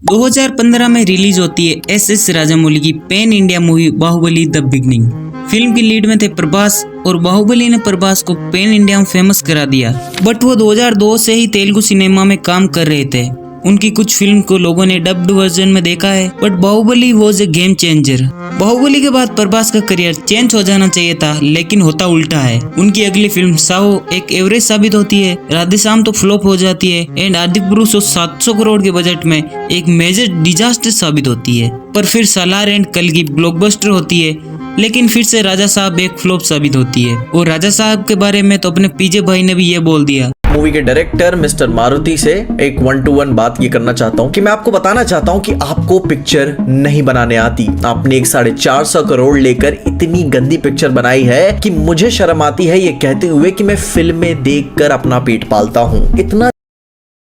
2015 में रिलीज होती है एस राजामौली की pan India movie Baahubali the beginning. Film की लीड में थे प्रभास और बाहुबली ने प्रभास को पैन इंडिया में फेमस करा दिया। बट वो 2002 से ही तेलुगु सिनेमा में काम कर रहे थे। उनकी कुछ फिल्म को लोगों ने डब्ड वर्जन में देखा है, but Baahubali was a game changer. Baahubali के बाद प्रभास का करियर चेंज हो जाना चाहिए था, लेकिन होता उल्टा है। उनकी अगली फिल्म साहो एक एवरेज साबित होती है, राधेश्याम तो फ्लॉप हो जाती है एंड आदिपुरुष 700 करोड़ के बजट में एक मेजर डिजास्टर साबित होती है। पर फिर सालार एंड कल्कि ब्लॉकबस्टर होती है, लेकिन फिर से राजा साहब एक फ्लॉप साबित होती है। और राजा साहब के बारे में तो अपने पीजे भाई ने भी ये बोल दिया। मूवी के डायरेक्टर मिस्टर मारुति से एक 1-to-1 बात ये करना चाहता हूँ कि मैं आपको बताना चाहता हूँ कि आपको पिक्चर नहीं बनाने आती। आपने एक 450 करोड़ लेकर इतनी गंदी पिक्चर बनाई है कि मुझे शर्म आती है ये कहते हुए कि मैं फिल्में देखकर अपना पेट पालता हूँ। इतना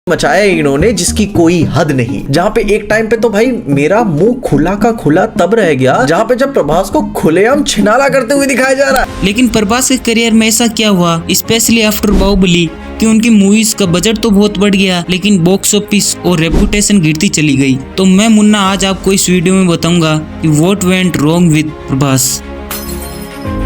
मचाया इन्होंने जिसकी कोई हद नहीं। जहाँ पे एक टाइम पे तो भाई मेरा मुंह खुला का खुला तब रह गया जहाँ पे जब प्रभास को खुलेआम छिनाला करते हुए दिखाया जा रहा है। लेकिन प्रभास के करियर में ऐसा क्या हुआ, स्पेशली आफ्टर बाहुबली, कि उनकी मूवीज का बजट तो बहुत बढ़ गया, लेकिन बॉक्स ऑफिस और रेपुटेशन गिरती चली गई। तो मैं मुन्ना आज आपको इस वीडियो में बताऊंगा कि what went wrong with Prabhas.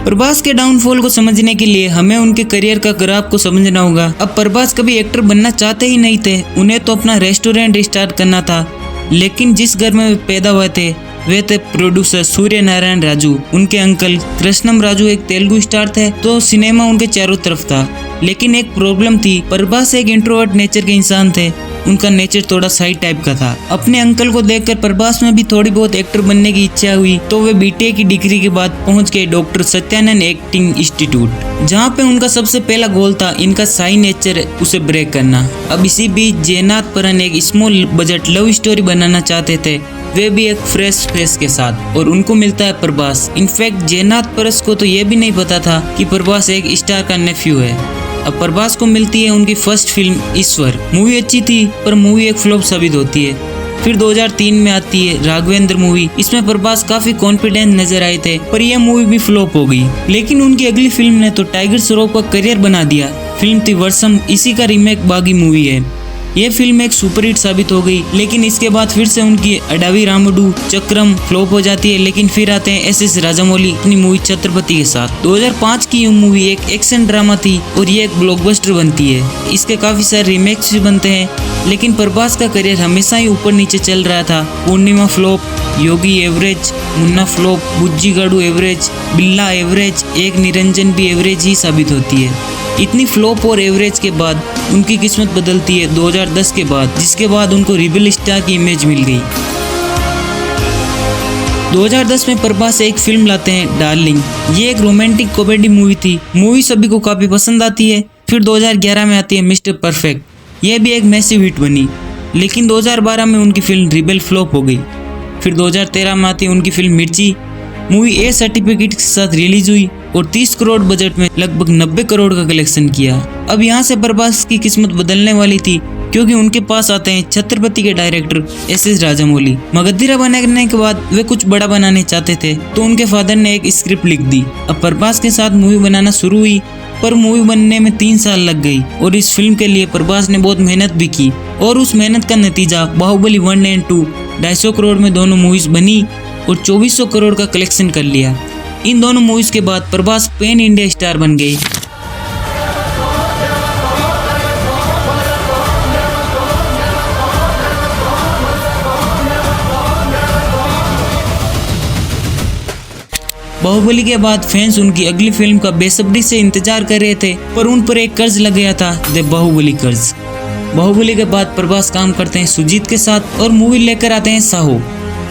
Prabhas के डाउनफॉल को समझने के लिए हमें उनके करियर का ग्राफ को समझना होगा। अब प्रभास कभी एक्टर बनना चाहते ही नहीं थे, उन्हें तो अपना रेस्टोरेंट स्टार्ट करना था। लेकिन जिस घर में वे पैदा हुए थे वे थे प्रोड्यूसर सूर्य नारायण राजू। उनके अंकल कृष्णम राजू एक तेलुगु स्टार थे, तो सिनेमा उनके चारों तरफ था। लेकिन एक प्रॉब्लम थी, प्रभास एक इंट्रोवर्ट नेचर के इंसान थे। उनका नेचर थोड़ा साइड टाइप का था। अपने अंकल को देखकर प्रभास में भी थोड़ी बहुत एक्टर बनने की इच्छा हुई, तो वे बीटेक की डिग्री के बाद पहुंच गए डॉक्टर सत्यानंद एक्टिंग इंस्टीट्यूट, जहां पे उनका सबसे पहला गोल था इनका साई नेचर उसे ब्रेक करना। अब इसी बीच जयनाथ परन एक स्मॉल बजट लव स्टोरी बनाना चाहते थे, वे भी एक फ्रेश फेस के साथ, और उनको मिलता है प्रभास। इनफैक्ट जयनाथ परस को तो ये भी नहीं पता था कि प्रभास एक स्टार का नेफ्यू है। अब प्रभास को मिलती है उनकी फर्स्ट फिल्म ईश्वर। मूवी अच्छी थी, पर मूवी एक फ्लॉप साबित होती है। फिर 2003 में आती है राघवेंद्र मूवी। इसमें प्रभास काफी कॉन्फिडेंट नजर आए थे, पर यह मूवी भी फ्लॉप हो गई। लेकिन उनकी अगली फिल्म ने तो टाइगर श्रॉफ का करियर बना दिया। फिल्म थी वर्षम, इसी का रीमेक बागी मूवी है। ये फिल्म एक सुपरहिट साबित हो गई, लेकिन इसके बाद फिर से उनकी अडावी रामुडू चक्रम फ्लॉप हो जाती है। लेकिन फिर आते हैं एस राजामौली अपनी मूवी छत्रपति के साथ। 2005 की ये मूवी एक एक्शन ड्रामा थी और ये एक ब्लॉकबस्टर बनती है। इसके काफी सारे रीमेक्स भी बनते हैं, लेकिन प्रभास का करियर हमेशा ही ऊपर नीचे चल रहा था। Pournami flop, Yogi average, Munna flop, Bujjigadu average, Billa average, एक निरंजन भी एवरेज ही साबित होती है। इतनी फ्लॉप और एवरेज के बाद उनकी किस्मत बदलती है 2010 के बाद, जिसके बाद उनको रिबल स्टार की इमेज मिल गई। 2010 में प्रभास एक फिल्म लाते हैं डार्लिंग। ये एक रोमांटिक कॉमेडी मूवी थी। मूवी सभी को काफी पसंद आती है। फिर 2011 में आती है मिस्टर परफेक्ट। यह भी एक मैसिव हिट बनी, लेकिन 2012 में उनकी फिल्म रिबेल फ्लॉप हो गई। फिर 2013 में आती है उनकी फिल्म मिर्ची। मूवी ए सर्टिफिकेट के साथ रिलीज हुई और 30 करोड़ बजट में लगभग 90 करोड़ का कलेक्शन किया। अब यहाँ से प्रभास की किस्मत बदलने वाली थी, क्योंकि उनके पास आते हैं छत्रपति के डायरेक्टर एस राजामौली। मगधीरा बनाने के बाद वे कुछ बड़ा बनाने चाहते थे, तो उनके फादर ने एक स्क्रिप्ट लिख दी। अब प्रभास के साथ मूवी बनाना शुरू हुई, पर मूवी बनने में 3 साल लग गई। और इस फिल्म के लिए प्रभास ने बहुत मेहनत भी की, और उस मेहनत का नतीजा बाहुबली 1 एंड 2 250 करोड़ में दोनों मूवीज बनी और 2400 करोड़ का कलेक्शन कर लिया। इन दोनों मूवीज के बाद प्रभास पैन इंडिया स्टार बन गए। बाहुबली के बाद फैंस उनकी अगली फिल्म का बेसब्री से इंतजार कर रहे थे, पर उन पर एक कर्ज लग गया था, द बाहुबली कर्ज। बाहुबली के बाद प्रभास काम करते हैं सुजीत के साथ और मूवी लेकर आते हैं Saaho.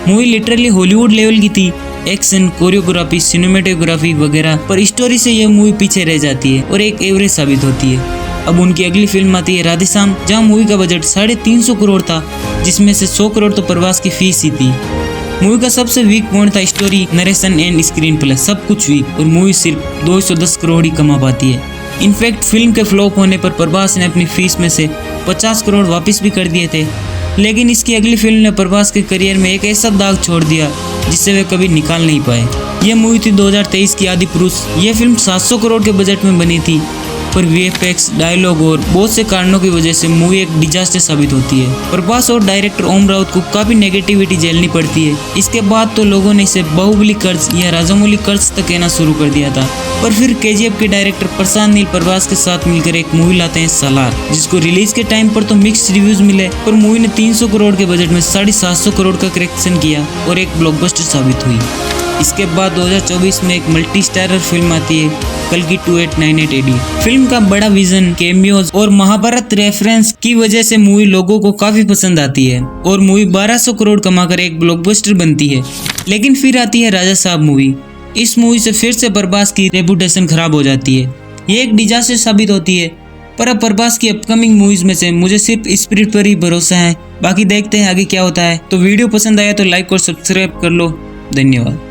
Movie literally Hollywood level की थी, एक्शन, कोरियोग्राफी, सिनेमेटोग्राफी वगैरह, पर स्टोरी से यह मूवी पीछे रह जाती है और एक एवरेज साबित होती है। अब उनकी अगली फिल्म आती है राधेश्याम, जहां मूवी का बजट 350 करोड़ था, जिसमें से 100 करोड़ तो प्रभास की फीस ही थी। मूवी का सबसे वीक पॉइंट था story, narration and screen play, सब कुछ वीक, और मूवी सिर्फ 210 करोड़ ही कमा पाती है। इनफैक्ट फिल्म के फ्लॉप होने पर प्रभास ने अपनी फीस में से 50 करोड़ वापस भी कर दिए थे। लेकिन इसकी अगली फिल्म ने प्रभास के करियर में एक ऐसा दाग छोड़ दिया जिससे वे कभी निकाल नहीं पाए। यह मूवी थी 2023 की आदिपुरुष। यह फिल्म 700 करोड़ के बजट में बनी थी। पर वीएफएक्स, डायलॉग और बहुत से कारणों की वजह से मूवी एक डिजास्टर साबित होती है। प्रभास और डायरेक्टर ओम राउत को काफी नेगेटिविटी झेलनी पड़ती है। इसके बाद तो लोगों ने इसे बाहुबली कर्ज या राजामौली कर्ज तक कहना शुरू कर दिया था। पर फिर केजीएफ के डायरेक्टर प्रशांत नील प्रभास के साथ मिलकर एक मूवी लाते हैं सालार, जिसको रिलीज के टाइम पर तो मिक्स्ड रिव्यूज मिले, पर मूवी ने 300 करोड़ के बजट में 750 करोड़ का कलेक्शन किया और एक ब्लॉकबस्टर साबित हुई। इसके बाद 2024 में एक मल्टी स्टारर फिल्म आती है कल्कि 2898 AD। फिल्म का बड़ा विजन, कैमियोज और महाभारत रेफरेंस की वजह से मूवी लोगों को काफी पसंद आती है और मूवी 1200 करोड़ कमाकर एक ब्लॉकबस्टर बनती है। लेकिन फिर आती है राजा साहब मूवी। इस मूवी से फिर से प्रभास की रेपुटेशन खराब हो जाती है। ये एक डिजास्टर साबित होती है। पर अब प्रभास की अपकमिंग मूवीज में से मुझे सिर्फ स्पिरिट पर ही भरोसा है। बाकी देखते हैं आगे क्या होता है। तो वीडियो पसंद आया तो लाइक और सब्सक्राइब कर लो। धन्यवाद।